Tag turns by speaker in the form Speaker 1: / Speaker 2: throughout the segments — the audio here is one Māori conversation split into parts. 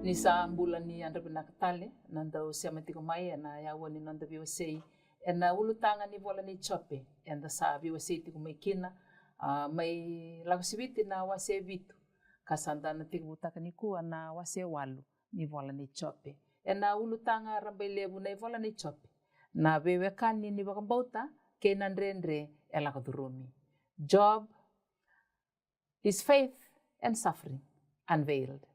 Speaker 1: Nisa ambulani andra binakatale nanda siama tiko mai na yawani nanda biwasei ena ulutanga ni vola ni chope enda sa biwasei tiko mai kina mai lakusibiti na wase vitu kasanda na tiko butaka ni kuwa na wase walu ni vola ni chope ena ulutanga rambailebu na vola ni chope na bewekani ni bakambauta kenandrendre elakadurumi. Job is faith and suffering unveiled.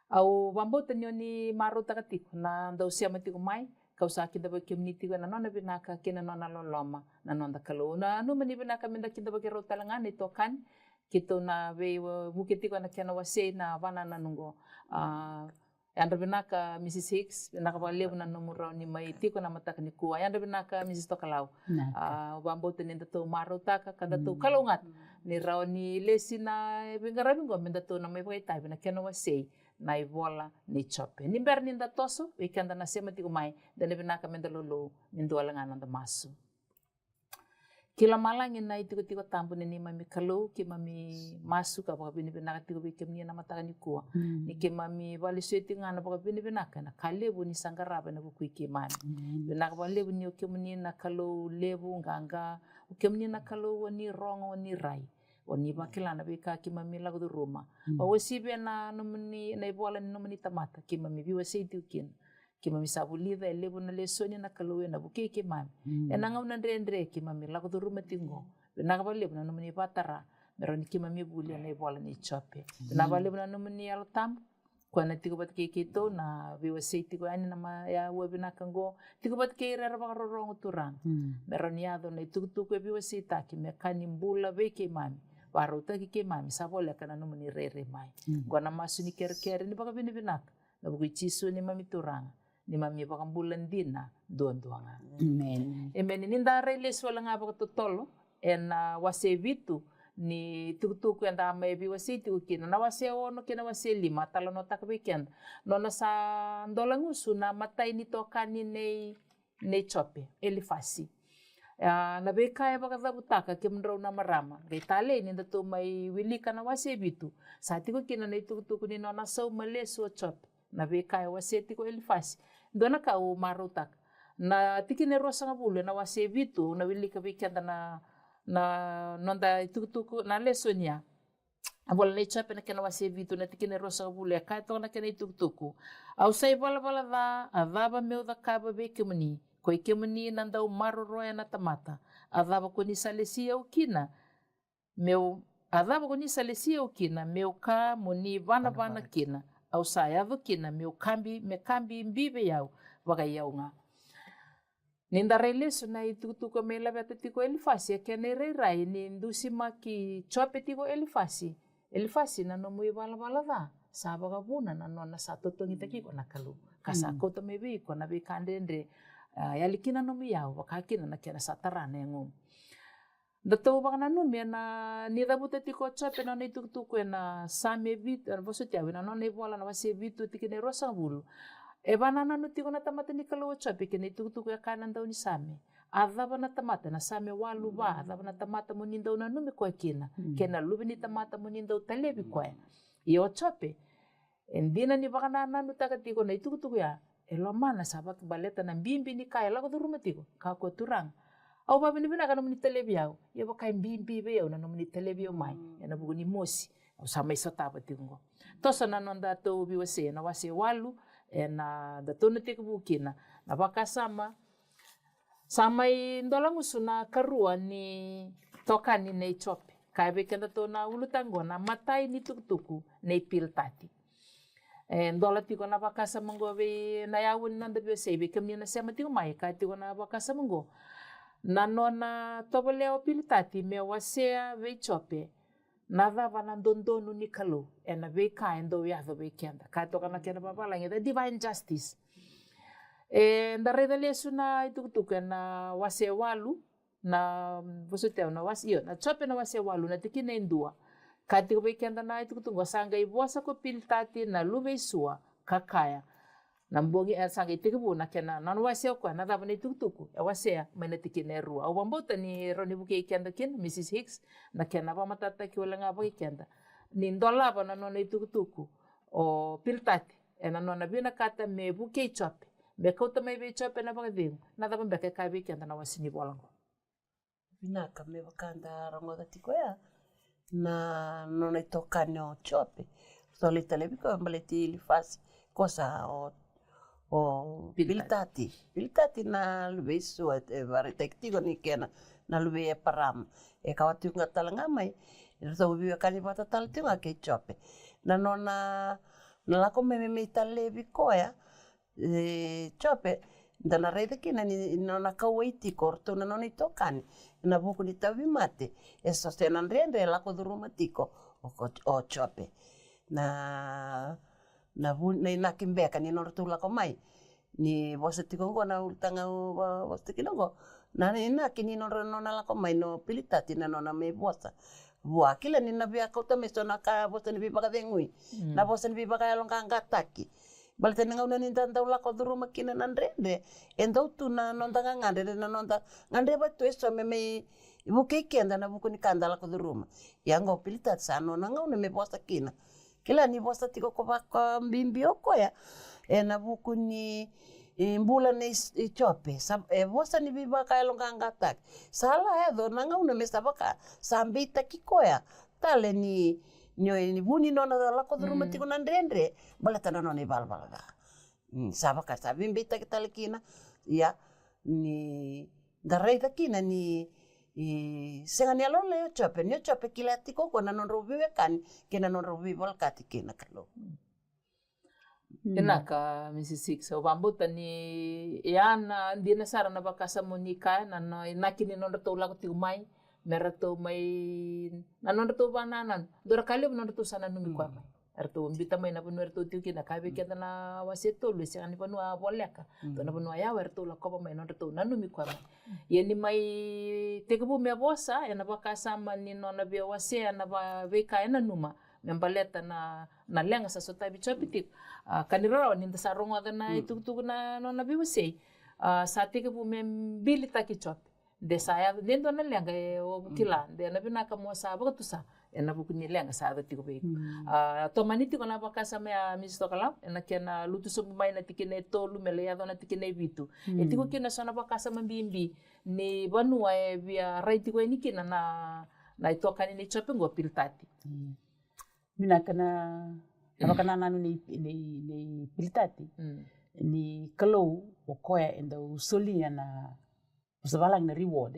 Speaker 1: Au bambota ni maro takatiko na ndau siama tiko mai kausa kinda ba community na nona binaka kina nona loloma na nona kalo na no mani binaka minda kinda ba kero talangan ito kan kito na be bukitiko na kena wase na vana na nungo andra binaka Mrs. Hicks binaka ba lebu na numero ni mai tiko na mataka ni kuwa andra binaka Mrs. Tokalau bambota ni ndato maro taka kada to kalongat ni rao ni lesi na bingarabingo minda to na mai baitai bina kena wase na ivola ni chope. Ni ber ninda toso, weekend na sema tiko mai, dan binaka menda lolo, mindu alangan anda masu. Kila malang ina itiko tiko tampu ni mami kalau, ki mami masu ka baka binaka tiko bikem ni na mataka ni kuwa. Ni ki mami wali sueti ngana baka binaka na kalebu ni sangaraba na bukui ki mami. Binaka ba lebu ni ukem ni na kalau lebu nganga, ukem ni na kalau wani rongo wani rai. Oni bakilana bika ki mami lagu du rumah. Wasibe na nomini na ibola ni nomini tamata ki mami biwa seitu kin. Ki mami sabulida elebu na lesoni na kaluwe na buke ki mami. Enanga una ndre ki mami lagu du rumah tingo. Benaka ba lebu na nomini batara. Meroni ki mami bulia na ibola ni chope. Benaka ba lebu na nomini alatam. Kwa na tigo bat ke kito na biwa seitu ko ani na ya webinaka ngo. Tigo bat ke rara baka rorongo turang. Meroni ado na itukutuku e biwa seita ki mekani mbula be ki mami. Baru tadi ke mami sabola kana no mani rere mai. Gua masu ni ker ni baka binaka. Na buku cisu ni mami turang. Ni mami baka bulan dina duanga.
Speaker 2: Amen.
Speaker 1: Amen. Ni ndare les wala nga baka totolo en wase vitu ni tukutuku en da mai bi wase tu kina na wase ono kina wase lima talo no takabikend. No na sa ndolangusu na matai ni tokani nei chope elifasi. Na beka ya baka zabutaka kimdraw na marama. Kay tale ni dato may wili ka na wase bitu. Sa tiko kina na itukutuku ni nona saw maleso chop. Na beka ya wase tiko elifasi. Doon na ka o marutak. Na tikine rosa nga bulo na wase bitu na wili ka bikenda na nonda itukutuku na leso niya. Abola na chop na kina wase bitu na tikine rosa nga bulo. Kaya to na kina itukutuku. Au say bala da adaba meu da kaba bekimani. Koi kemani nanda o maroroya na tamata. Adaba ko ni salesia o kina. Adaba ko ni salesia o kina. Meu ka mo ni vana kina. Au sayado kina. Meu kambi mbibe yau. Waga yau nga. Ninda releso na itutuko me labeta tiko elifasi. Ya kene reirai ni ndusi maki chope tiko elifasi. Elifasi na no mui bala da. Saba ka buna na nona sa totongi taki ko nakalu. Kasa kota mebi ko na bikandendre. Yalikina no miyao wakakina na kena satarana yang dato baka na numi na nidabuta tiko chope na itukutuku na same bitu na boso tiawi na nona ibola na wase bitu tikine rosa bulu bana na no tiko na tamata ni kalawa chope kine itukutuku ya kanan daw ni same adaba na tamata na same walu ba adaba na tamata mo nindaw na numi kwa kina kena lubi ni tamata mo nindaw talebi kwa iyo chope endina ni baka na nutaka tiko na itukutuku ya elo mana sabat baleta na bimbi ni kaya lago do rumatiko kako turang au ba bini bina kana muni telebiao ya ba kai bimbi be na muni telebio mai ya na buguni mosi au sama isa taba tingo tosa na nonda to biwase na wase walu na da tonu tiko bukina na baka sama ndolangu suna karua ni tokani nei chope kai be kenda to na ulutango na matai ni tukutuku nei piltati ndola tiko na bakasa mango be na yawun nanda be sebe kemni na sema tiko mai ka tiko na bakasa mango na nona tobole o pilitati me wasea be chope na dava na ndondonu ni kalu na be ka endo ya be kenda ka to kana kena babala ngi divine justice ndareda lesu na itukutuku na wase walu na vosoteu na wasi io na chope na wasi walu na tikina indua kati ko kenda na itu kutungo sanga ibosa ko piltati na luve sua kakaya na mbongi sanga itikibu na kena na wasi ko na dava ni tukutuku e wasi mana tikina rua au bambota ni roni buke kenda kin Mrs Hicks na kena ba matata ki wala nga ba kenda ni ndola ba na nona tukutuku o piltati e na nona bina kata me buke chope me kauta mai be chope na ba dingo na dava be ka be kenda na wasi ni bolango
Speaker 2: Vinaka me wakanda rongo da tikoya na nona itokane o chope. So le telebiko ambaleti ilifasi kosa o piltati. Piltati na lube isu e varetektigo ni kena na lube e param. E kawatu nga talanga mai. Rito ubiwa kani pata taltinga ke chope. Na nona lako me italebi koya chope. Dana rede kina ni nona kawaiti korto na nona itokani na buku ni tawi mate e sostena rende la ko duruma tiko o chope na na kimbeka ni nona tula ko mai ni bosa tiko ngona ultanga bosa tiko na ni na kini nona la ko mai no pilitati na nona me bosa bua kila ni na bia ko tame sona ka bosa ni bibaka dengui na bosa ni bibaka longa ngataki Balta nga una ni tanda ula ko duru makina nandrende. Endo tu na nonda ngande na nonda ngande ba tu eso me buke kenda na buku ni kanda la ko duru. Yango pilita sa no nga una me bosta kina. Kila ni bosta tiko ko ba ko mbimbi oko ya. E na buku ni mbula ni chope. E bosta ni biba ka longa ngatak. Sala edo na nga una me sabaka sambita kikoya. Tale ni buni nona da lako duru matiko nandrendre balata na nona balbala da sabaka sabi mbita kita lekina ya ni darreita kina ni senga ni alon le chope kila tiko ko na non robiwe kan kina non robiwe kati kina kalo
Speaker 1: Enaka Mrs Six o bambuta ni iana dina sara na bakasa monika na nakini non rato lako tiumai merato mai nanon rato bananan dora kali non rato sana numi kwa mai rato mbita mai na panu rato tiu kina kabe kenda na waseto lu se ani panu boleka to na panu ya rato la kopa mai non rato nanumi kwa mai ye ni mai tekebu me bosa ena bakasa mani nona be wase na ba veka ena numa membaleta na lenga sa sota bichopitik kanira ni sarongo na itu na nona be wase sa tekebu membili takichop de saya dentro na lenga o kila de na bina ka mo sa ba tu sa na buku ni lenga sa da tiko be to maniti ko na ba kasa me misto kala na kena lutu so mai na tikine to lu mele ya na tikine vitu e tiko kena sana ba kasa mbimbi ni banua e via right ko ni kina na ito kani ni chope ngo piltati
Speaker 3: mina kana kana nanu ni piltati ni kalau o koya enda usolia na Usabalang na reward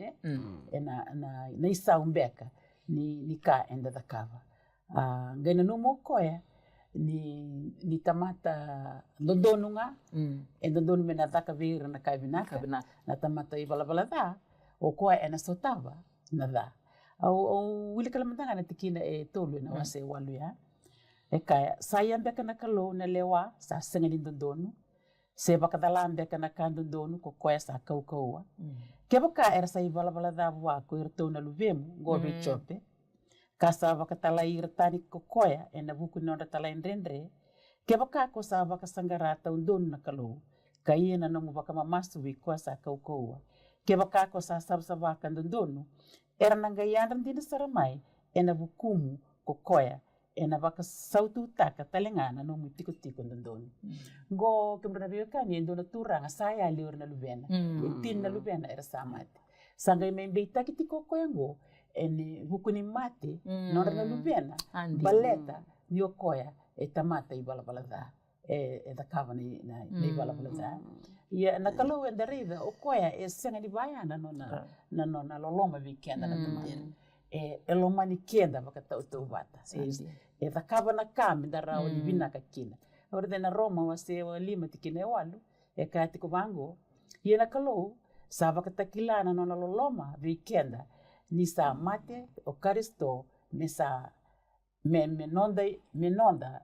Speaker 3: na isa umbeka ni ka enda da kava. Gaina no koya ni tamata dondonu nga dondonu me na taka vir na kabinaka na tamata I bala da o koya ena sotava na da. Au wili kalamantanga na tikina e tolu na wase walu ya. E kaya saya mbeka na kalo na lewa sa senga ni dondonu. Se bakadalambe kana kandondonu ko koya sa kaukaua. Kebaka era sa bala da wa ko irto na luvemu gobe chope. Kasa bakatala irtani ko koya ena buku nonda tala indrendre. Kebaka ko sa bakasangara taundonu na kalo. Kaiena no baka mamasu wi ko sa kaukaua. Kebaka ko sa sabsaba kandondonu. Era nangayandran din saramai ena bukumu ko koya. Ena baka sautu taka talengana no mutiko-tiko ndondonu. Go kemrana biokani endona turanga saya liur na lubena. Tin na lubena era samate. Sangay may beita kitiko ko yango eni bukuni mate nora na lubena. Baleta ni okoya e tamata I balabalada. E da kava ni balabalada. Ya nakalo en deriva okoya e senga ni bayana na nona loloma weekend na tamata. E loma ni kenda baka tau bata. E da kava na kami da rao ni vina kakina. Ora na Roma wase wa lima tikine walu e ka tiko bango. Ye na kalo sa baka takilana nona loloma weekenda ni sa mate o karisto me sa me nonda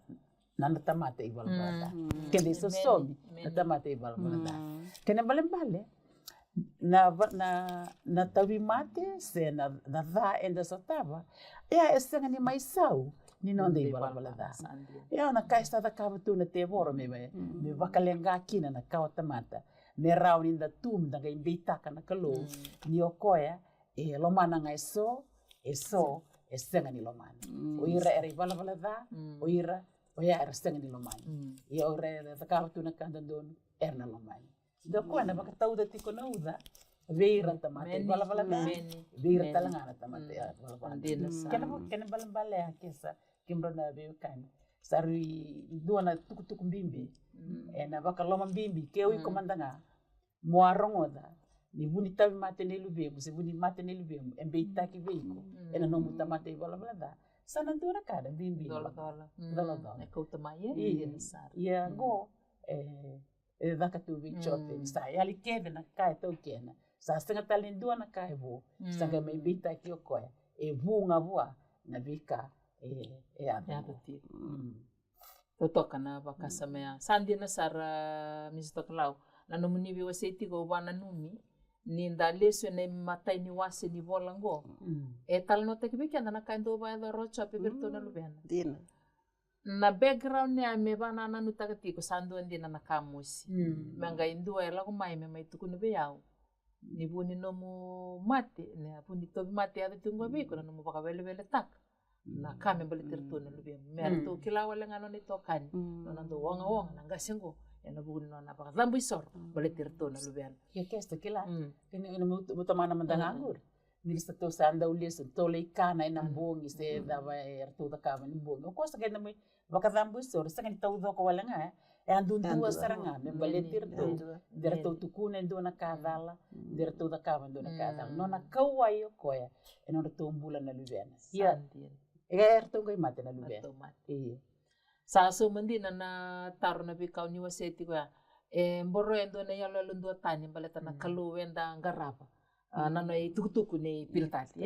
Speaker 3: nanda tamata igual bata. Kende so somi na tamata igual bata. Kene bale na tawi mate se na dha enda satava e senga ni mai sau ni non dei bala da e na kai sta da kava tu na te voro me vakalenga kina na kawa tamata me rau ni da tum da ngai beitaka na kalo ni okoya e lo mana ngai so e senga ni lo mana o ira era bala da o ira o ia era senga ni lo mana e o re da kava tu na kanda don erna lo mana do ko na baka tau da tiko na uda veira tamate bala da veira talangana tamate bala kena bala ya kesa kimbro na veo kani sarui duana tuku mbimbi na baka loma mbimbi ke ui komandanga moarongo da ni buni tavi mate ne lubemu se buni mate ne lubemu embe itaki veiko na no muta mate bala da sana duana kada mbimbi
Speaker 1: dola e kouta mai
Speaker 3: ia go daka tu vichote sa yali keve na kai tau kena sa senga talindua na kai vo sanga me bita ki okoya e vunga voa na vika e
Speaker 1: adati totoka na bakasa mea sandi na sara misitoklau na no munivi waseti go wana numi ni ndaleso na matai ni wase ni volango e talnota ki biki andana kai ndo ba da rocha pe bertona lubena
Speaker 2: dina
Speaker 1: na background ne a me vana na nuta tiko sandu ndina na kamusi manga indua ela ko mai me mai tuku ne beau ni buni no mu mate ne buni to mate ade tungo be ko no mu baka vele tak na kame bale terto na lube me to kila wala ngano ni to kan no nando wanga na ngasengo ena buni no na baka zambu isor bale terto na lube
Speaker 3: ya kesta kila kene no mu tamana mandanga angur nilista to sanda uliso to le kana ina bongi se dava erto da kama ni bongi ko sa kena mai baka zambu isor sa kena tau ko wala nga e andun tua saranga me bale terto derto tukune ndo na kavala derto da kama ndo na kavala no na kawa yo koya e no to mbula na lubena ya erto ngai mate na lubena
Speaker 1: sa so mandina na taro na bikau ni waseti kwa e mboro endo na yalo lundu tani baleta na kalu wenda ngarapa nano e tukutuku ne piltati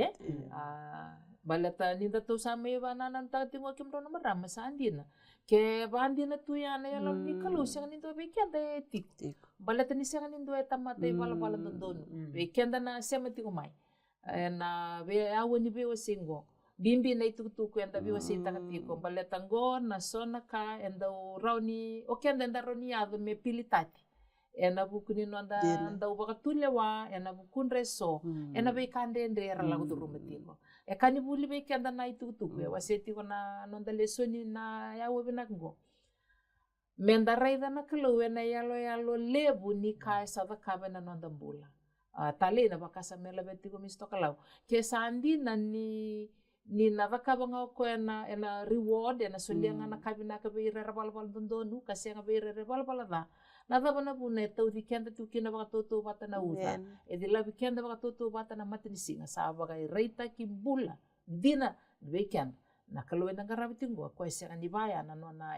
Speaker 1: baleta ninda to sama iba nanan tati ngo kimro na marama sa andina ke bandina tu yana yalo ni kalu siang nindo bekenda tik baleta ni siang nindo tamate bala dondonu bekenda na semati ko mai na be awani be wasingo bimbi na tukutuku enda be wasita katiko baleta ngo na sona ka enda rauni okenda enda rauni ado me pilitati ena bukuni no anda ubaka tulewa ena bukun reso ena be kande ndera lagu durumetiko e kani buli be kanda na tukutuku waseti ko na nonda lesoni na ya webinango menda raida na kalo na yalo lebu ni kai sa da kabena nonda bula tale na bakasa mela betiko mistokalau ke sandi na ni na vakabanga ko ena reward ena sulianga na kabina ka be rera balbal dondonu kasenga be rera balbal da na dava bune tau di kenda tu kina baka toto bata na uta e di labi kenda baka toto bata na matini singa sa baka reita ki bula dina be kenda na kalau ena ngarabi tinggo ko ese ni baya na nona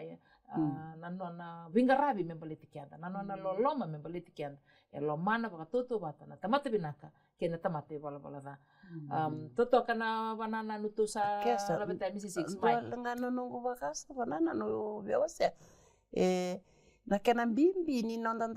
Speaker 1: vingarabi me baleti kenda na nona loloma me baleti kenda e lo mana baka toto bata na tamata binaka kena tamate bala da toto kana banana nutu sa labeta misi 6 mai
Speaker 2: ngano nungu bakasa banana no bewase na kena bimbi ni nonda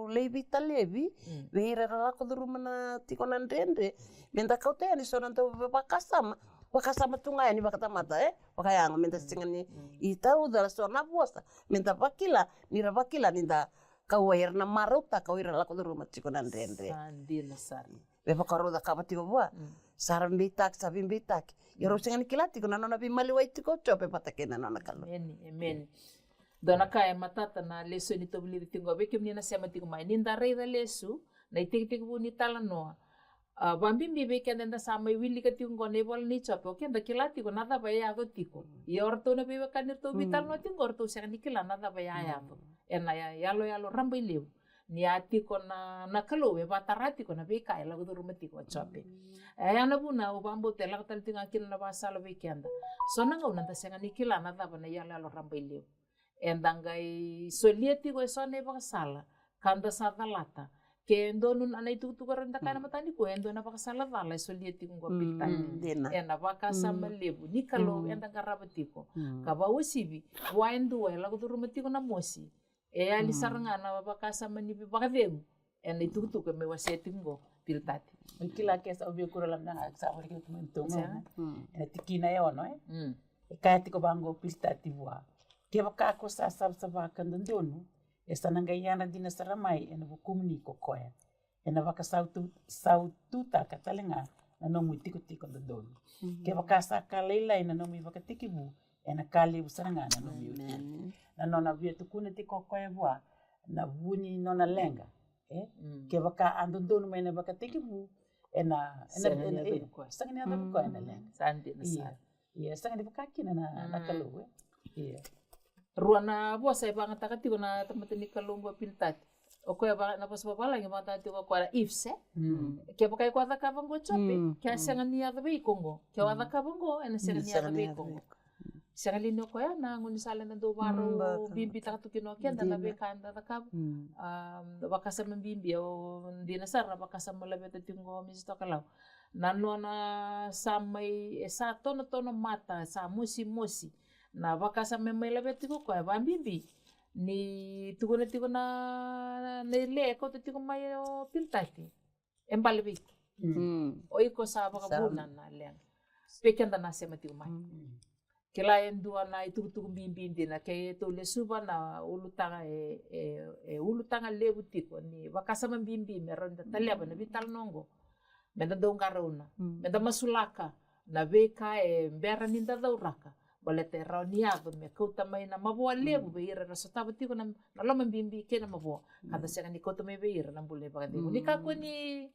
Speaker 2: levi talevi veira rako durumana tiko na ndende menda kaute ni so nanda bakasama tunga ni bakatamata bakayanga menda singani itau dala so na bosa menda bakila ni da kawair na maruta kawair rako duruma tiko na ndende
Speaker 1: sandina sari
Speaker 2: be bakaro da kabati boa sarambitak sabimbitak yoro singani kilati kuna nona bimali waitiko chope patakena nona kalu
Speaker 1: amen dona kaya matata na leso ni to bili tingo be kim ni na sema tingo mai ninda reida leso na itik buni tala no bambimbi be kenda nda sama wili ka tingo ne bol ni chopo kenda kilati ko nada ba ya go tiko yorto na be kanir to vital no tingo orto se ni kila nada ba ya to ena yalo rambai liu ni ati ko na kalo be batarati ko na be kai la go rumati ko chope ana buna o bambo te la tal tinga kin na ba sala be kenda so na ngau nda se ni kila nada ba na yalo rambai liu endangai solieti ko sone baka sala kanda sata lata ke endo nun anai tu karanda kana matani ko endo na baka sala vala solieti ko piltani ena baka sama lebu ni kalo enda karabati ko ka ba usibi wa endo la ko rumati ko na mosi e ali saranga na baka sama ni baka vemu ena itukutuku me waseti ngo piltati.
Speaker 3: Kila kesa obio kura lam na sa wali ko mentung.
Speaker 1: Sa?
Speaker 3: Ena tikina e ono kaya tiko bango piltati wa. Ke baka ko sa kan dondonu. Esta nangayana dina saramai ena bukumni ko koya. Ena baka sautu ta katalenga na nomu tiko dondonu. Ke baka sa kalela ena nomu baka tikibu ena kali usanga na nomu. Na nona via tukuna tiko koya wa na buni nona lenga. Ke baka andondonu ena baka tikibu ena sangani ada buko ena lenga.
Speaker 1: Sandi na sa.
Speaker 3: Iya, sangani baka kina na kalu Iya.
Speaker 1: Ruana bosa e banga takati na tamatini kalumbo piltati. O koe ba na pas babala ngi mata ti ko kwara ifse. Ke baka ko ata kavango chope, ke senga ni ata be kongo. Ke ata kavango ena senga ni ata be kongo. Senga lino ko ya na nguni sala na do baro bimbi takatu kino kenda na be kanda ta kab. Bakasa mbimbi o dina sara bakasa malabeta tingo misto kalau. Nanona samai sa tono mata sa musi na bakasa memela betiko ko ba bimbi ni tukuna ne le ko tiko mai o piltati embale bi o iko sa baka buna na len pekenda na sema tiko mai kela endua na tuku bimbi dina ke to le suba na ulutanga ulutanga lebu tiko ni bakasa bimbi meronda taleba na vital nongo menda dongarona menda masulaka na beka bera ninda dauraka bolete rauniado me kota mai na mabua lebu beira rasa taba tiko na lama bimbi ke na mabua kada sega ni kota mai beira na bule ba de ni ka ko ni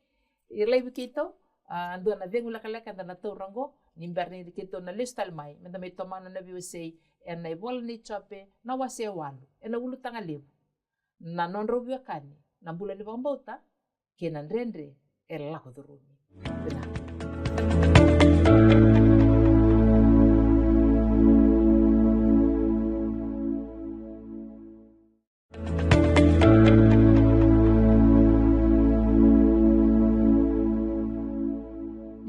Speaker 1: lebu kito ando na vengu la kala kada na to rango ni berni kito na listal mai me me tomana na biu sei en na bol ni chope na wase walu en ulu tanga lebu na non robio kani na bule ni bambota ke na rendre el la kodurumi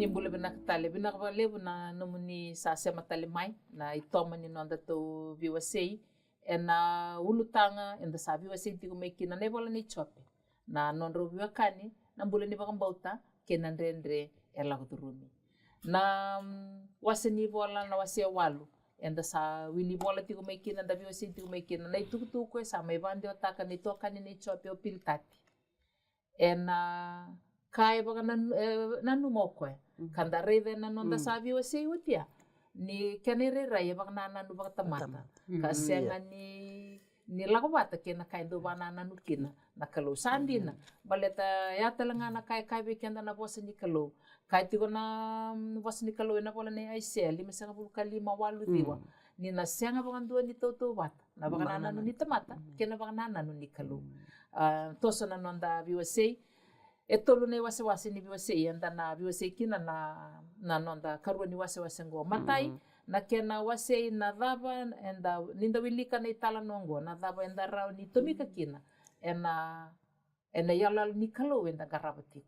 Speaker 1: bule benak tale benak lebu na nomuni sa sema tale mai na itoma ni nonda to viwasei ena ulutanga enda sa viwasei tiku mekina ne bola ni chope na nonro viwakani na bule ni bakambauta kenan rendre ela kuturumi na waseni bola na wase walu enda sa wili bola tiku mekina da viwasei tiku mekina na ituku ko sa mai bande otaka ni tokani ni chope o piltati ena kai baka nanu mokwe kanda reve na nonda sabi o sei utia ni kenere rai baka nanu baka tamata kasenga ni lagobata kena kai do bana nanu kina na kalau sandina baleta ya telanga na kai be kenda na bosa ni kalau kai tigo na bosa ni kalau na bola ne ai sel lima sanga bulu kali mawalu diwa ni na senga baka ndo ni toto bata na baka nanu ni tamata kena baka nanu ni kalau toso na nonda biwa sei e tolu ne wase ni biwase anda na biwase kina na nonda karua ni wase ngo matai na kena wase na daba enda ninda wilika na itala nongo na daba enda rau ni tomika kina ena yala ni kalau enda garabati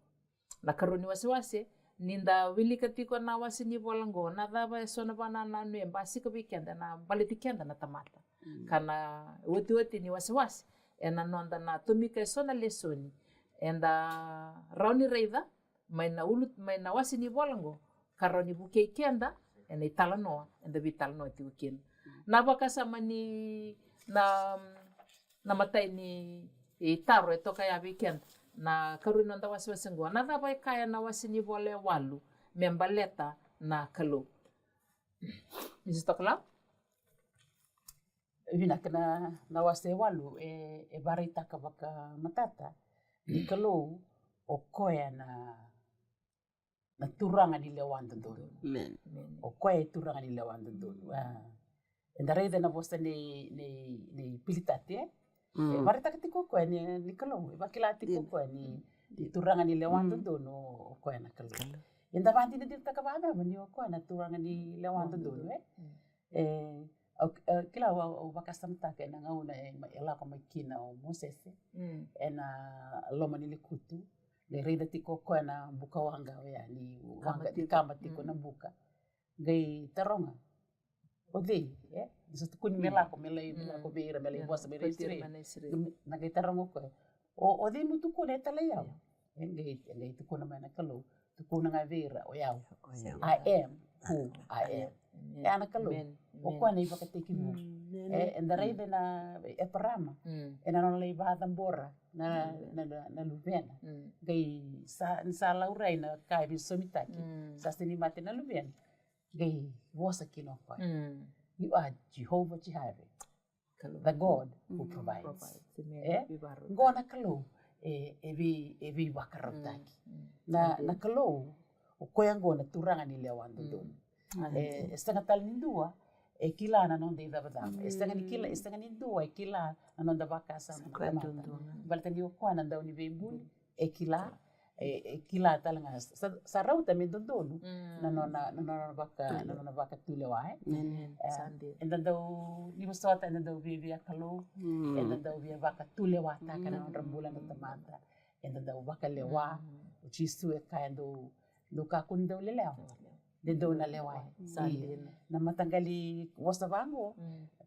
Speaker 1: na karua ni wase ninda wilika tiko na wase ni bolango na daba sona bana na nu embasi ka bikenda na balitikenda na tamata kana woti ni wase ena nonda na tomika sona lesoni enda rauni reida mai na wasi ni bolango karoni buke kenda ena itala noa enda vital noa ti ukin na baka sama ni na matai ni taro e toka ya weekend na karuni nonda wasi ngo na daba kaya na wasi ni bole walu membaleta na kalu isitokla
Speaker 3: vina kana na wasi walu e barita ka baka matata ni kalau o koe na turanga ni lewan dondonu. O koe turanga ni lewan dondonu. Enda reida na bosta ni pilitati marita katiko koe ni kalau bakilati ko koe ni turanga ni lewan dondonu o koe na kalau. Enda banti na dita kabada ni o koe na turanga ni lewan dondonu kila o bakastamta ke na ngauna ela ko makina o mosese ena loma ni likutu le reida tiko ko na buka wanga ya ni wanga kama tiko na buka gai taronga odi bisa tukun mela ko beira mela bosa beira istri na gai taronga ko O de mu tukuna e tala iau. Engai tukuna mai na kalau. Tukuna ngai vera o iau. I am who I am. E ana kalau. O kua nei wakateki mo. E ndarai na e parama. E na nona lei vāthambora na luvena. Gai sa laurai na kai vi somitaki. Sa sini mate na luvena. Gai wasa kino koe. You are Jehovah Jireh. The God who provides. Ngona kalau e vi wakarautaki. Na kalau o koe ngona turanga ni leo ando dono. E stanga tali ni dua e kila na non dei dava. E stanga ni dua e kila na non da vaka sa mata. Balta ni o koe na ndau ni vembuli e kila talanga sa rauta me dono na nona vaka tule wae. E ndau ni wasota na ndau via kalau e ndau via vaka tule wa ta kana non rambula na tamata. E ndau vaka lewa o chisu e kai do ka kun do leleo. De dona lewai. Na matangali wasavango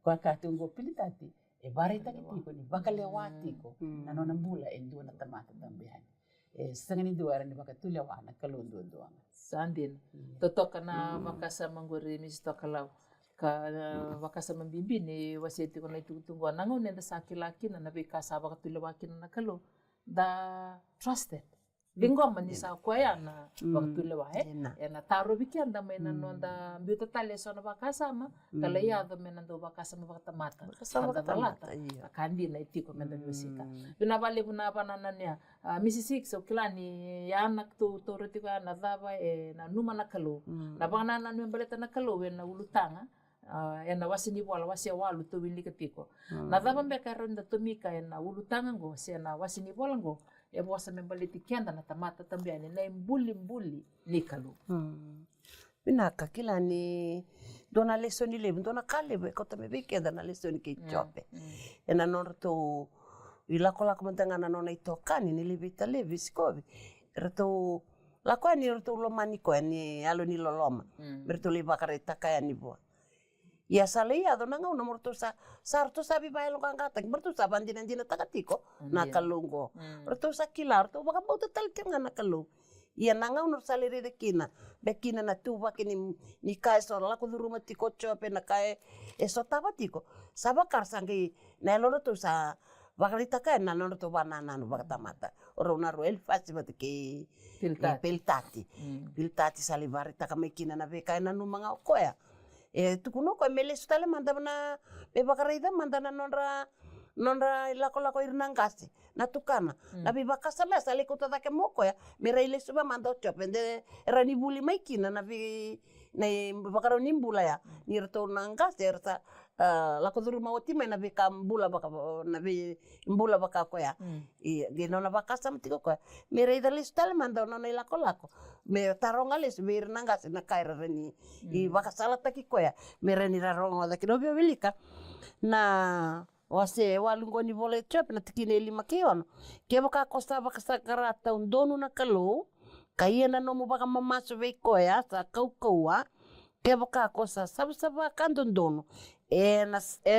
Speaker 3: kwa katungo pilitati e varita kitiko ni vaka lewa tiko na nona mbula e ndo na tamata tambihan. E sangani dua ni vaka tule wa na kalundu doanga.
Speaker 1: Sandin. Totoka na vakasa manguri misi tokalau. Ka vakasa mambibi ni wasiti kona itutungwa nango nenda sakilaki na nabikasa vaka tule wa kina na kalu da trusted. Bingoma ni sa koya na waktu lewa na taro bikian da mena nonda biuta tale sona bakasama kala ya da mena do bakasama bakatamata anda balata akandi na itiko menda biusika bina bale buna banananya misi six o kilani ya anak tu roti ka na dava na numa na kalu na banana no baleta na kalu na ulutanga na wasini wala wasi walu to wili ketiko na dava mbeka ronda tomika na ulutanga go se na wasini wala go e bosa me baliti kenda na tamata tambiani na mbuli ni kalu.
Speaker 2: Binaka kila ni dona lesoni lebu dona kale ko tame be kenda na lesoni ke chope. E na non to ila kola komantanga na nona itokani ni lebita levi skovi. Reto la ko ni reto lo maniko ni alo ni loloma. Reto le bakareta kaya ni bo. Ya salea dona nga una morto sarto sabi ba lo kangata morto sabandina dina takatiko na kalungo morto sa kilar to baka bauta talkenga na kalu ia nanga una salere de kina bekina na tuba kini ni kai so la ko duruma tiko chope na kai eso tabatiko sabakar sangi na lo to sa bakarita kai na no to banana no baka tamata ora una roel fasi batike piltati salivari takamekina na bekai na numanga koya. E tukuno ko mele stale manda na be bakarida manda na nonra lako irnangasi na tukana na be bakasala sale ko tada ke moko ya mera ile suba manda chopende era ni buli maikina na be na bakaro nimbula ya ni reto nangasi erta lako duru mawati na be kambula baka na be mbula baka ko ya di nona bakasa mtiko ko mera ile stale manda na lako me taronga les be irnangasi na kaira reni I bakasala taki koya mera ni raronga da kinobio vilika na wase walungo ni vole chop na tikine lima kiono ke baka kosta bakasa karata undonu na kalu kaya na no mo baka mamaso ve koya sa kaukaua ke baka kosta sabsaba kandondono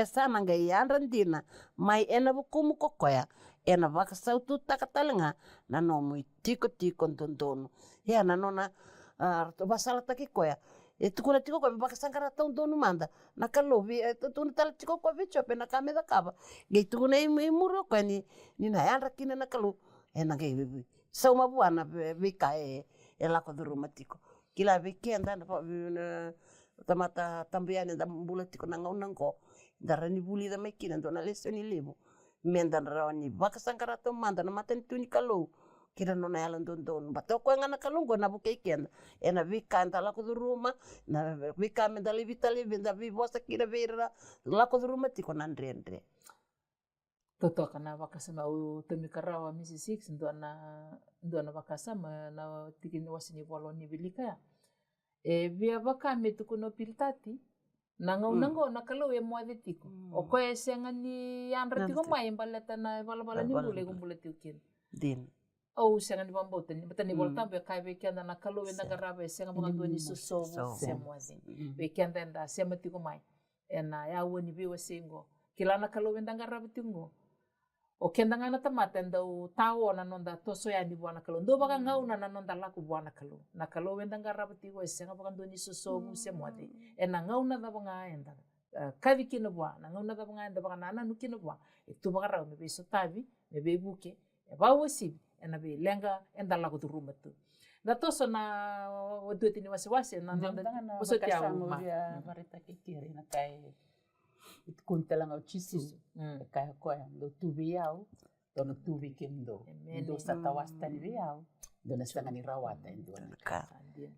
Speaker 2: sana nga yanrandina mai ena bukumu kokoya ena baka sautu takatalanga na no mo tiko ndondono ya na nona basala taki koya e tukuna tiko ko baka sankara tão dono manda na kalovi tu tal tiko ko vicho pe na kameda kaba ge tukuna I muro ko ni na yanra kina na kalu e na ge sau mabuana bika e la ko duru matiko kila biki anda na tamata tambiane da bulatiko na ngaunango darani buli da mekina dona lesoni lebo menda rawani baka sankara tão manda na maten tuni kalu kira no na yalan don bato ko ngana kalungo na buke kenda ena vika anda ko duruma na vika mendali vitali venda vivosa kira vera la ko duruma tiko nandrendre
Speaker 1: toto kana vakasama u temikarawa misi 6 ndona vakasama na tikini wasini voloni vilika e via vakame tukuno piltati nango na kalau e moade tiko o ko esenga ni andra tiko mai baleta na bala ni bule gumbuletiukin
Speaker 2: din
Speaker 1: o senga ni bambote ni batani volta be kai be kenda na kalu be ngara be senga mga doni suso semwazi be kenda nda semati ko mai ena ya woni be wasingo kila na kalu be ngara betingo o kenda ngana tamata ndau tao na nonda toso ya ni buana kalau ndo baka ngau na nonda laku buana kalau na kalau wenda ngarabati go senga baka ndo ni soso mu se mote na ngau na da banga enda kavi kina buana ngau na da banga enda baka nana nu kina buana itu baka rau me be so tavi me be buke e ba wosi na be lenga enda laku tu rumah tu da toso na wadu tini wasi na nonda
Speaker 3: so tia ma varita kikiri na kai it kuntelang au chisu kai ko ya do tubi yau do no tubi kendo do satawasta ni yau do na sanga ni rawata endo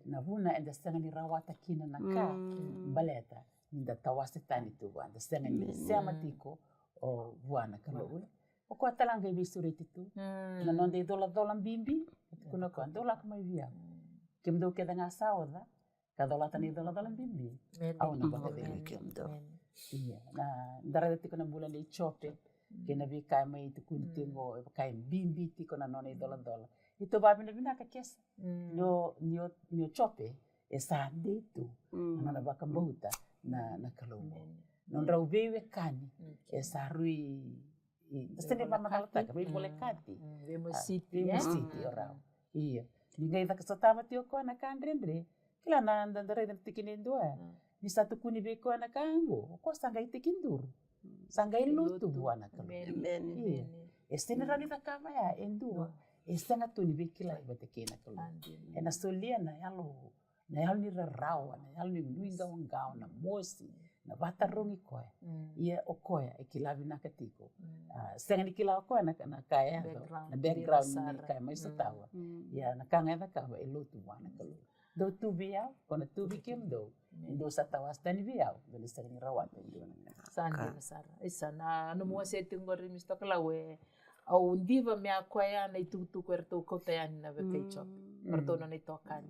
Speaker 3: na vuna enda sanga ni rawata kina na ka baleta inda tawasta tani tu anda sanga ni sematiko o buana kalau o ko talanga bi suriti tu na nonde dola bimbi kuna ko dola ko mai via kemdo ke danga saoda ka dola tani dola bimbi au na ba kemdo. Iya, nah darada tiko na bulan di chope, kena bi kai mai tu kuntingo, kai bimbi tiko na nona dola. Itu babi na bina ka kes. Nio chope e sa de tu. Na baka mbuta na kalongo. Non rau vewe kani e sa rui. Stende mama kalata ka boleh kati.
Speaker 1: Vemo city
Speaker 3: orang. Iya. Ningai ta kasatama tio ko na kandrendre. Kila na darada tikinin doa. Di satu kuni beko anak kango, ko sangai tekindur, sangai lutu buana kalau. Iya, estene rani takama ya endua, estena tuni bekila ibate kena kalau. Ena solia na yalo ni rarawa, na yalo ni nuinga wangao na mosi, na bata rongi koe. Ia o koe e kilavi na katiko. Senga ni kila koe na kaya na background ni kaya mai sotawa. Ia na kanga na kawa e lutu buana kalau. Do tubi ya, kona tubi kemdo. Indo sa tawas tani biau, dali sa ni rawat indo na.
Speaker 1: Sandi masara. Isa na no mo se tingo ri misto klawe. Au diva me akwaya na itu kwerto kota yani na bekai chop. Merto na tokan.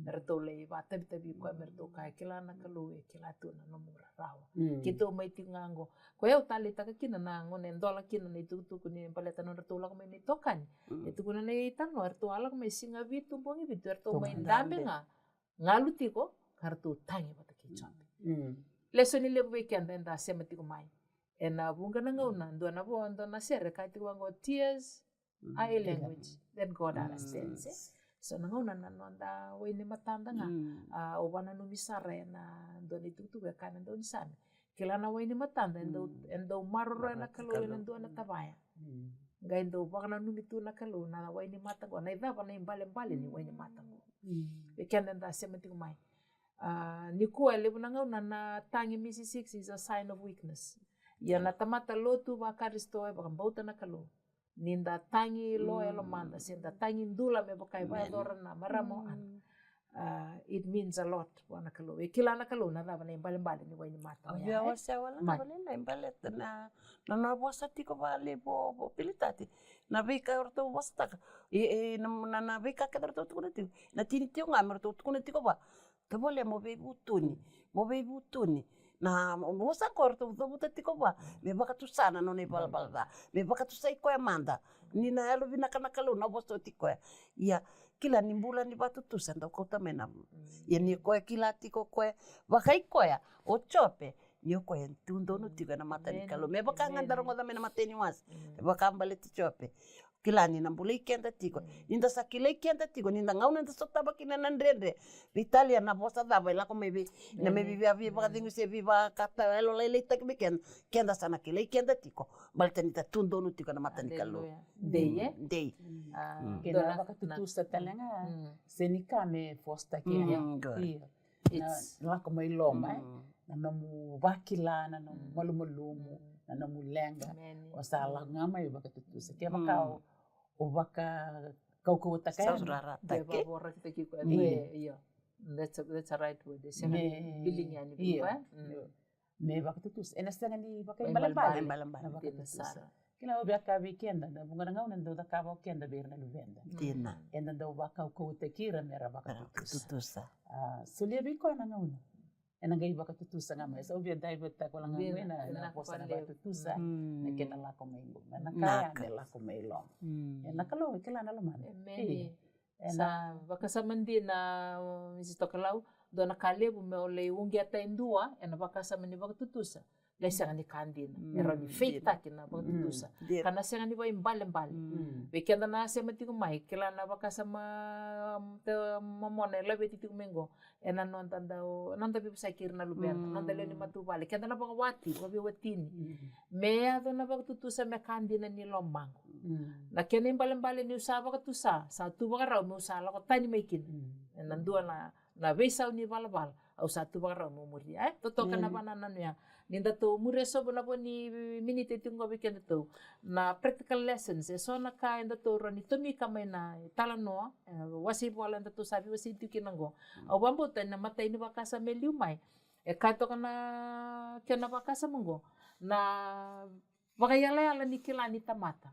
Speaker 1: Merto le bata bitabi ko merto kai kila na kaluwe kila tu na no mura rawa. Kito mai tingango. Ko eu tali taka kina na ngone ndola kina na itu ni paleta no merto la ko mai tokan. Itu kuna na itan no erto ala ko mai singa bitu bongi bitu erto mai ndambe nga. Ngaluti ko kartu tangi bata kicap. Leso ni lebu weekend enda semati ko mai. Ena bunga na ngauna ndo na bo ndo na sere kai tu wango tears a language that God understands. So na ngauna na nonda we ni matanda nga o wana no misara na ndo ni tutu we kana ndo ni same. Kila na we ni matanda ndo maroro na kalo ndo na tabaya. Ngai ndo baka no mitu na kalo na we ni matango na iba na imbale ni we ni matango. Weekend enda semati ko mai. Ni kuwa lebu na ngauna na tangi misi 6 is a sign of weakness. Ya na tamata lotu wa karisto e baka bauta na kalo. Ninda tangi lo elo manda, sinda tangi ndula me baka iba dora na maramo an. It means a lot wana kalo. E kila na kalo na dava na imbale ni waini mata.
Speaker 2: Ya wasa wala na wala na imbale na wasa tiko vale bo pilitati. Na bika orto wasta. Na bika ka orto tukunati. Na tini tio ngamar orto tukunati ko ba. Te boleh mo be butuni. Na mosa korto buta tiko ba. Me baka tu sana no ne balbalda. Me baka tu sai ko manda. Ni na elo vina kana kalu na bosto tiko ya. Ia kila ni bulan ni batu tu sanda ko tamena. Ia ni ko kila tiko ko baka iko ya o chope. Ni ko en tundo no tiko na mata ni kalu. Me baka ngandaro ngoda mena mateni was. Me baka ambale ti chope. Kila ni nambulei kenda tiko. Ninda sakilei kenda tiko. Ninda ngau nanda sotaba kina nandrendre. Italia na bosta dava ila ko maybe na maybe via baka dingu se viva kata elo lele tak beken. Kenda sana kilei kenda tiko. Balta nita tundo no tiko na mata ni kalu. Day.
Speaker 3: Kena baka tutusa talenga. Senika me fosta kia. It's la ko mai loma na namu wakila na namu malumumu na namu lenga. O sa la ngama baka tutusa kia baka o baka kau takai
Speaker 1: dia babora kita kiko iya that's a right word dia feeling yani bukan
Speaker 3: me baka tutus ena stanga ni baka imbalan baka tutus kila o baka weekend da bunga ngau nando da ka weekend berna luvenda
Speaker 2: tina
Speaker 3: enda do baka ko tekira mera baka
Speaker 2: tutusa
Speaker 3: sulia biko na ngau ena ngai baka tutusa ngama so bia dai beta ko lang ngena na posa na baka tutusa na kena la ko mai na kaya de la ko mai lo ena kalo kila na laman
Speaker 1: sa baka sa mandi na misi tokalau do na kale bu me ole ungi ata indua ena baka sa mani baka tutusa lai senga ni kandina era ni feitaki na batutusa kana senga ni vai mbale bekenda na se matiku mai kila na bakasa mamona la beti tiku mengo ena nonta dau nonta bi sakir na lubenta nonta le ni matu vale kenda na bakawati babi watini me ado na batutusa me kandina ni lomango na kene mbale ni usaba katusa sa tu bakarau me usala ko tani maikin ena dua na vesa ni bala au satu bakarau mo muri totoka na banana ya ninda to mure so bona boni minute tingo weekend to na practical lessons so na ka inda to rani to mi kamena talano wasi bola inda to sabi wasi tukinango au bambo na mata ini bakasa meliu mai ka to kana kena bakasa mongo na wakayala ni kilani tamata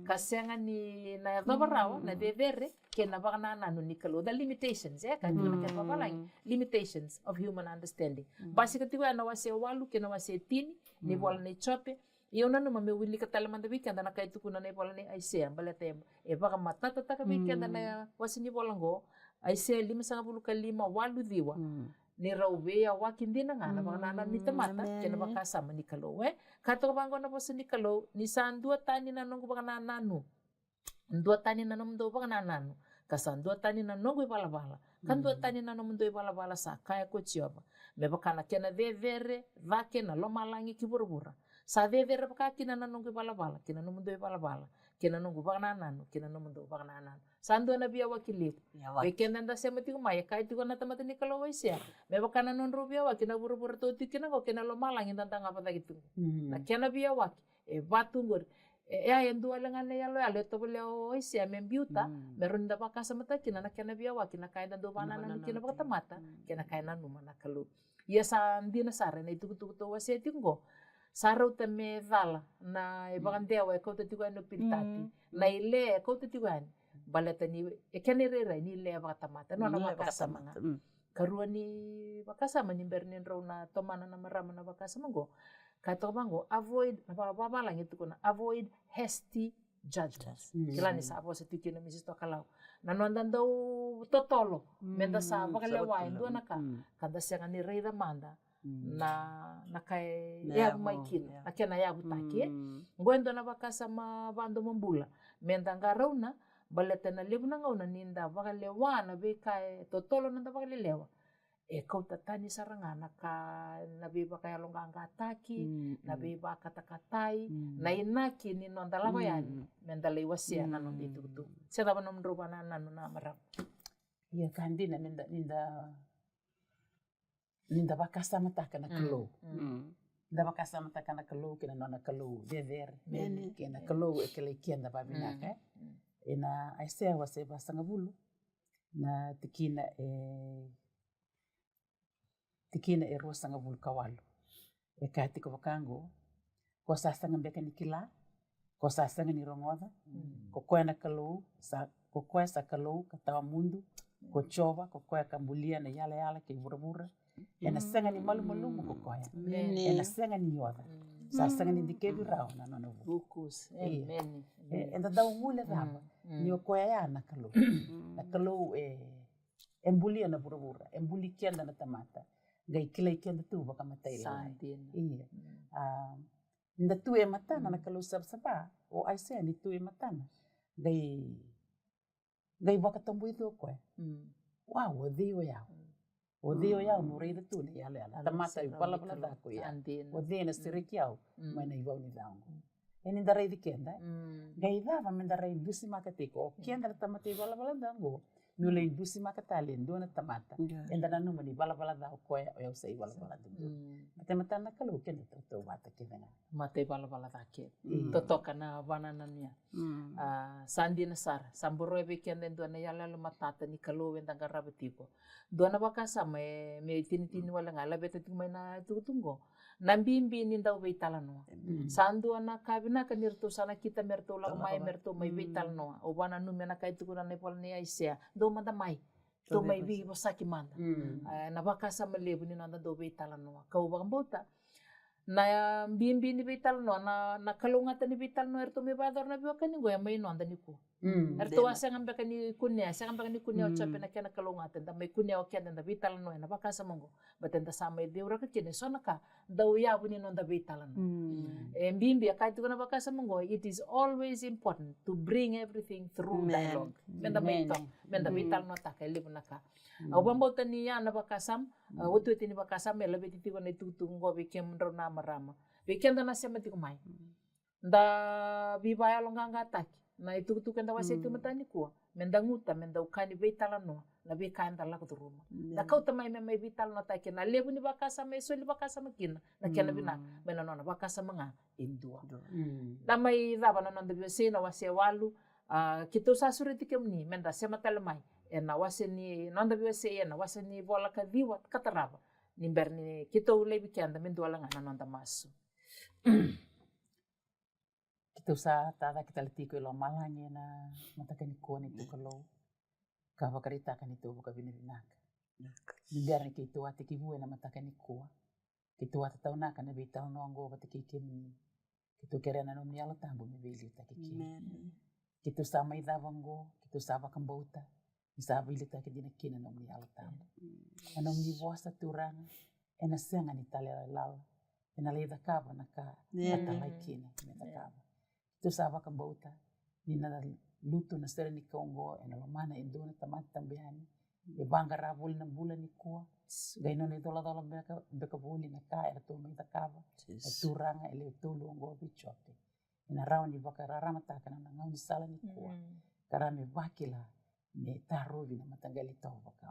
Speaker 1: kasenga ni na babarao na devere kena bakana nanu ni kalo the limitations kan kena babalang limitations of human understanding basically na wase walu kena wase tini ni bola ni chope iyo na me wili katala manda weekend na kai tukuna na bola ni aisea balete baka matata taka weekend na wasi ni bola ngo aisea 5 walu diwa ni raubea wakindina ngana bakana ni tamata kena bakasa mani kalo kato bango na poso ni kalo ni san 2 tani na nongo bakana nanu 2 tani na nomdo bakana nanu kasan 2 tani na nongo bala kan 2 tani na nomdo bala sa kaya ko chioba me bakana kena vevere vake na lomalangi kiburbura sa vevere bakaki na nongo bala kena nomdo bala kena nongo bakana nanu kena nomdo bakana nanu sando na biya wakili weekend anda semati ko mai kai tiko na tamata ni kalo waisia me bakana non rubia wa kena burbura to tikina ko kena lomalangi tanta ngapa ta gitu na kena biya waki batungor endu alangane yalo ale to bele waisia membiuta merunda bakasa mata kina na kena biya waki na kai do banana na kena bakata mata kena kai na numa na kalo ya sa ndina sare na itu to waisia tingo sarau te me vala na bakandewa ko te tiko no pitati na ile ko te tiko baleta ni kene rera ni le bakata no na bakasa manga karua ni bakasa mani bernen rona tomana na marama na bakasa mango kato bango avoid baba lang itu kuna avoid hasty judgments kila ni sa se tikina misis to kalau na nondan do totolo menda sa bakalewa ndo na ka kada senga ni reida manda na kai ya maikin akena ya butaki ngoendo na bakasa ma bando membula menda ngarona baleta na lebu na ngauna ninda bakalewa na be kai totolo nanda bakalelewa kau tatani sarangana ka na be bakaya longa ataki na be bakata-katai na inaki ni nonda lako yani menda lewasia na nonda itu tu seta banom robana nanu na marap
Speaker 3: ya kandina ninda bakasa mataka na kalo da bakasa mataka na kalo kina nona kalo dever kina kalo ekele kianda babinaka ena aisea wase basanga bulu na tikina rosa nga bulu kawalu kati ko bakango ko sasanga beka ni kila ko sasanga ni rongoda ko kwena kalo ko kwesa kalo katawa mundu ko choba ko kwea kambulia na yala ke burabura ena sanga ni malu ko koya ena sanga ni yoda sasanga ni dikebi rao na nono
Speaker 1: bukus amen
Speaker 3: enda da ngule raba ni koya na kalo embulia na burabura embuli kianda na tamata gai kila ikianda tu baka matai lai iya nda tu matana na kalo sab-saba o aisea ni tu matana gai baka tombo itu ko wow o dio yao no reida tu ne yale tamata i pala da ko ya o dena sirikiao mana i vau ni daungo eni da reida kenda gai dava men da reida dusi makatiko kenda tamata i pala dango nule indusi makatali ndo na tamata enda na numa ni bala da ko ya usai bala du mata na kalo kenda to wata kenda
Speaker 1: mate bala da ke to kana banana nia sandi na sar samburo be kenda ndo na yala matata ni kalo wenda garabetiko do na bakasa me tini wala ngala beta tumena tungo nambimbi ni ndau beitala no sandu ana kabina kanirto sana kita merto la mai beitala no o bana nu mena kai tukuna ne pol ne aisea do manda mai to mai bi bosaki manda na bakasa melebu ni nanda do beitala no kau bambota na bimbi ni beitala no na kalunga tani beitala no erto me bador na biwa kani go ya mai no anda niku Erto asang ambeka ni kunia o chope na kena kalongata da mai kunia o kena da vital no na bakasa mongo batenda sama de ura ka kene sona ka da uya buni no da vital no mbimbi akati kuna bakasa mongo it is always important to bring everything through dialogue menda mai to menda vital no ta ka libu naka au bambota ni ya na bakasam wotu tini bakasam ela betiti ko na tutu ngo be kem ro na marama be kenda na sema ti ko mai da bibaya longanga taki na itu kenda waseti matani ko menda nguta menda ukani vital no na be kanda la ko ruma da kau tamai me mai vital no taki na lebu ni bakasa me so li bakasa makina na kena bina mena no na bakasa manga indua da mai dava no nda be na wase walu kita usa sureti kemni menda sema talemai na wase ni nda be na wase ni bola ka diwa kataraba ni berni kita ule bi kenda men dola ngana nda masu
Speaker 3: kita usa tada kita letiko lo malangi na matakani kone tu kalau kava karita kan itu buka binirina biar ni itu ati kibu na matakani ko itu ati tauna kan be tauna ngo batiki kimi itu kerana no miala tambu me beli takiki kita sama idavango kita sava kambauta isa bili takidina kina no miala tambu ana mi vosa turanga ena senga ni tale lao ena le da kava na ka atalai kina me da kava tu sava kambauta ni na lutu na sere ni kongo ena lomana indona tamat tambiani e banga ravul na bula ni ko gaino ni dola beka buli na ka era to me da kava turanga ele tulu ngo bichote ena rauni baka rarama taka na ngau ni sala ni ko karame vakila me taro vina matangali tau baka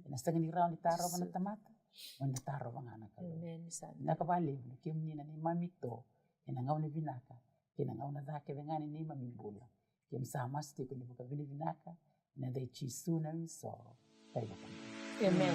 Speaker 3: ena stanga ni rauni taro na tamata wanda taro bangana ka na ka bali ki mni na ni mamito ena ngau ni vinaka kina ngau na dake vengani ni mamibula ki msama sti ko ni baka vini vinaka na dai chisu na misoro kai baka
Speaker 1: amen